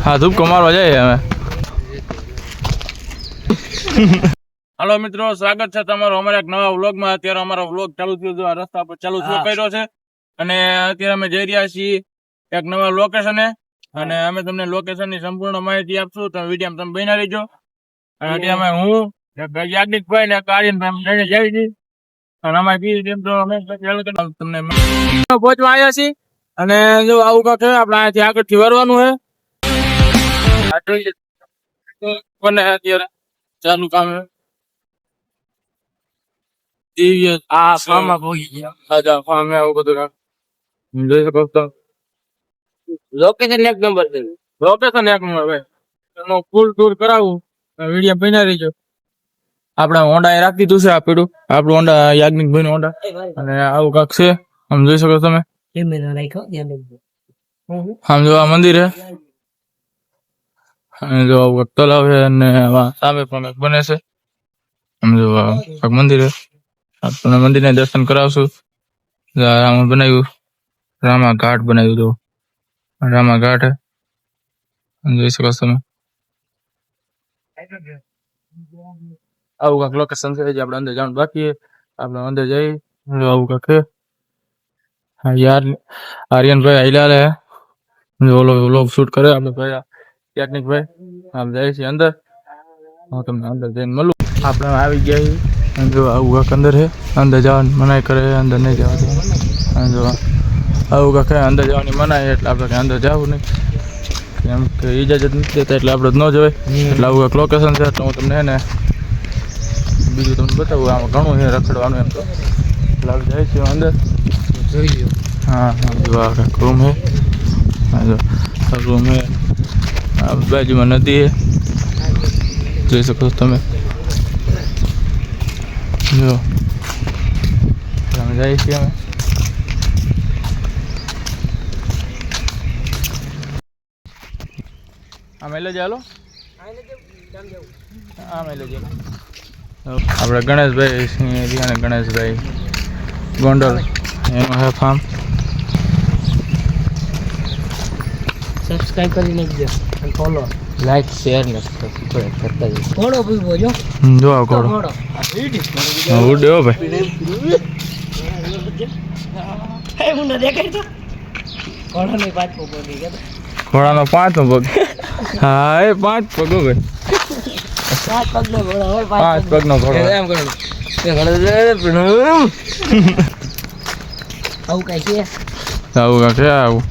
હા ધૂપકો મારવા જઈએ અમે. હાલો મિત્રો, સ્વાગત છે તમારું અમારા એક નવા વ્લોગમાં. અત્યારે અમારો વ્લોગ ચાલુ થયો છે, રસ્તા પર ચાલુ કર્યો છે અને અત્યારે અમે જઈ રહ્યા છીએ એક નવા લોકેશને અને અમે તમને લોકેશન ની સંપૂર્ણ માહિતી આપશું. તમે વિડીયો તમે બન્યા રહીજો. અને અત્યારે અમે હું યાજ્ઞિકભાઈ ને આર્યનભાઈ જઈ છીએ અને અમારી બીજી તો અમે તમને પહોંચવા આવ્યા છીએ. અને જો આવું કાંક છે, આપણે અહીંયાથી આગળથી વરવાનું છે અત્યારે ચાલુ કામ લોકેશન એક નંબર છે. લોકેશન એક નંબર ભાઈ. ફૂલ ટૂર કરાવું, વિડીયો બન્યા રહીજો. આપણે હોન્ડા રાખી દીધું છે, આ પીડું આપણું હોન્ડા, યાજ્ઞિકભાઈ નું હોન્ડા. અને આવું કાંક છે, આમ જોઈ શકો તમે. આમ જો આ મંદિર છે અને જો આવું તલાવ છે અને સામે પણ બને છે. આમ જો આ મંદિર છે, તમને મંદિર ને દર્શન કરાવશું. રામ બનાવ્યું, રામા ઘાટ બનાવ્યું. જો રામા ઘાટ જોઈ શકો તમે. આવું કાંક લોકેશન છે, આપણે અંદર જવાનું બાકી. આપણે અંદર જઈ આવું કાંક છે. હા યાર, આર્યનભાઈ આઈલાલે ઓલો વ્લોગ શૂટ કરે આપણે ભાઈ યાજ્ઞિકભાઈ. આમ જાય છે અંદર, હું તમને અંદર જઈને મળું. આપણે આવી ગયા જો આવું કાંક અંદર છે. અંદર જવાની મનાઈ કરે, અંદર નહીં જવા દેવાનું. જો આવું કાંક અંદર જવાની મનાઈ, એટલે આપણે અંદર જવું નહીં, કેમ કે ઇજાજત નથી દેતા એટલે આપણે ન જવાય. એટલે આવું કાંક લોકેશન છે. તો હું તમને એને બીજું તમને બતાવું. આમાં ઘણું છે રખડવાનું એમ તો. એટલે આપણે જાય છીએ અંદર. હા હા જો આ કાંક રૂમ છે. હા જો રૂમ છે, આ બાજુમાં નદી છે, જોઈ શકો છો તમે. જો અમે જઈએ છીએ અમે. આમ એટલે ચાલો આમ એટલે ચાલો. આપણે ગણેશભાઈ સિંહ અને ગણેશભાઈ ગોંડલ એનું હે ફાર્મ. સબસ્ક્રાઇબ કરી નાખજો અને ફોલો, લાઈક, શેર ને સબસ્ક્રાઇબ કરતા જજો. ઘોડો પીવો જો. જો આ ઘોડો ઉડે હો ભાઈ. હું ન દેખાય તો ઘોડો ની પાંચ પગ ગયા. ઘોડાનો 5 પગ. હા એ 5 પગ હો ભાઈ. 5 પગનો ઘોડો હોય, 5 પગનો ઘોડો એમ કરો. આવું કઈ છે. આવું કાંક છે. આવું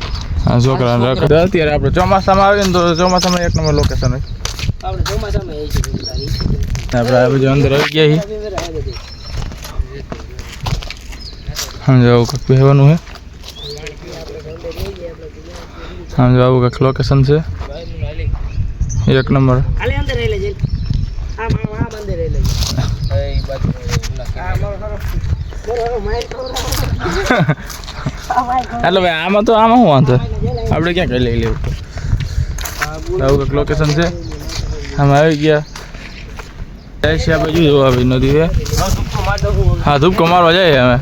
આ છોકરા રખડે. અત્યારે આપણે ચોમાસામાં આવીએ ને તો ચોમાસામાં એક નંબર લોકેશન હોય. આપણે ચોમાસામાં એ છે. આપણે આ બધું અંદર આવી ગયા છીએ. સમજો આવું કાંક કહેવાનું છે. સમજો આવું કાંક લોકેશન છે એક નંબર. ખાલી અંદર રહી લેજે. આ બંદર રહી લેજે. એ બાજુ આ મારો માઈક એટલે ભાઈ આમાં તો આમાં શું વાંધો, આપણે ક્યાં કઈ લઈ લેવું. આવું કાંક લોકેશન છે. આમાં આવી ગયા જાય છે. આ બાજુ જોવા આવી નદી છે. હા ધૂપકો મારવા જઈએ અમે.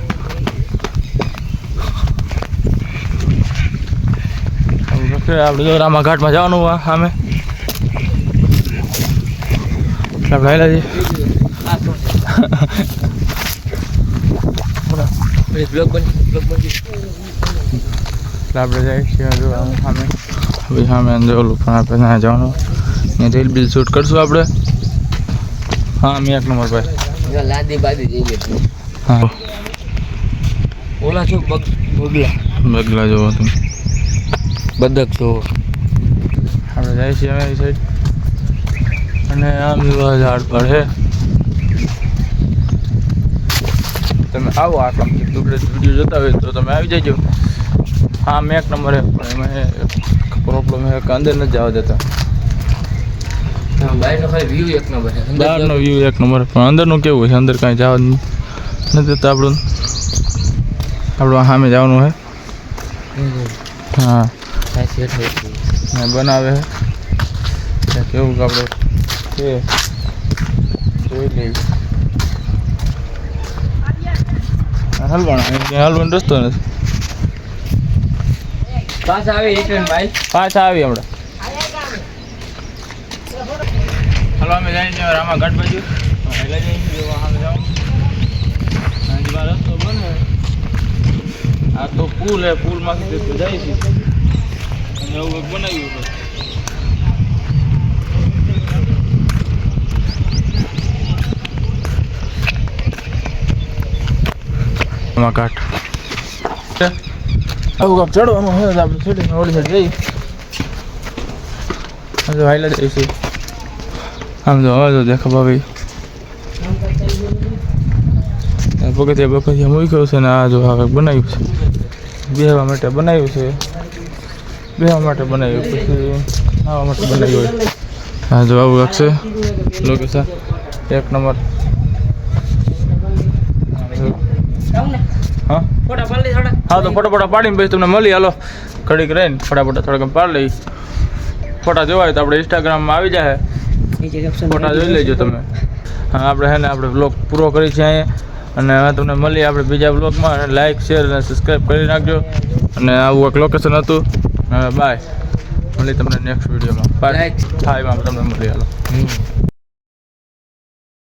આપણે જો રામા ઘાટમાં જવાનું સામે. આપણે હેલા છીએ. આપણે જાય છીએ જો સામે. હવે સામે અંદર ઓલું પણ આપણે ત્યાં જવાનું. રીલ બિલ શૂટ કરશું આપણે. હા મેં એક નંબર ભાઈ. લાદી બાદી જઈએ. હા ઓલા શું બગલા બગલા જોવો તમે, બદક જોવો. આપણે જાય છીએ અમે એ સાઈડ. અને આમ જોવા ઝાડ પર છે. તમે આવો આટલા વિડીયો જોતા હોય તો તમે આવી જજો. હા મેં એક નંબર છે, પણ એમાં પ્રોબ્લેમ છે કે અંદર નથી જવા દેતા. બહારનો ખાલી વ્યૂ એક નંબર છે. બહારનો વ્યૂ એક નંબર, પણ અંદરનું કેવું છે? અંદર કાંઈ જવા નથી દેતા. આપણું સામે જવાનું છે. હા બનાવે છે કેવું કે આપણે છે જોઈ લઈએ. હલવાનો રસ્તો નથી. પાછા આવી રિટર્ન ભાઈ, પાછા આવી હમણાં. હાલો અમે જઈએ છીએ રામાઘાટ બાજુ એટલે જઈએ છીએ આમ જાઉં હાજી મારો રસ્તો બને આ તો પુલ હે પુલમાંથી જાય છે અને એવું કંઈક બનાવ્યું છે રામાઘાટ આવું કાંક ચડવાનું હોય તો આપણે ચડીને ઓલી સાઈડ જઈએ જો હાઈલા જઈએ છીએ આમ જો હવે તો દેખો ભાઈ પગથિયા મૂક્યો છે ને આ જો આ કંઈક બનાવ્યું છે બેહવા માટે બનાવ્યું છે બેહવા માટે બનાવ્યું પછી આવવા માટે બનાવ્યું હોય હા જો આવું લાગશે લોકેશન 1 નંબર હા ફોટા પાડી થોડા હા તો ફોટા પાડીને પછી તમને મળી હાલો ઘડીક રહીને ફટાફટ થોડાક પાડી લઈ ફોટા જોવા હોય તો આપણે ઇન્સ્ટાગ્રામમાં આવી જાય ફોટા જોઈ લેજો તમે હા આપણે હે ને આપણે બ્લોગ પૂરો કરી છે અહીંયા અને હવે તમને મળીએ આપણે બીજા બ્લોગમાં અને લાઇક શેર અને સબસ્ક્રાઈબ કરી નાખજો અને આવું એક લોકેશન હતું બાય મળી તમને નેક્સ્ટ વિડીયોમાં બાય હા એમાં તમને મળી હાલો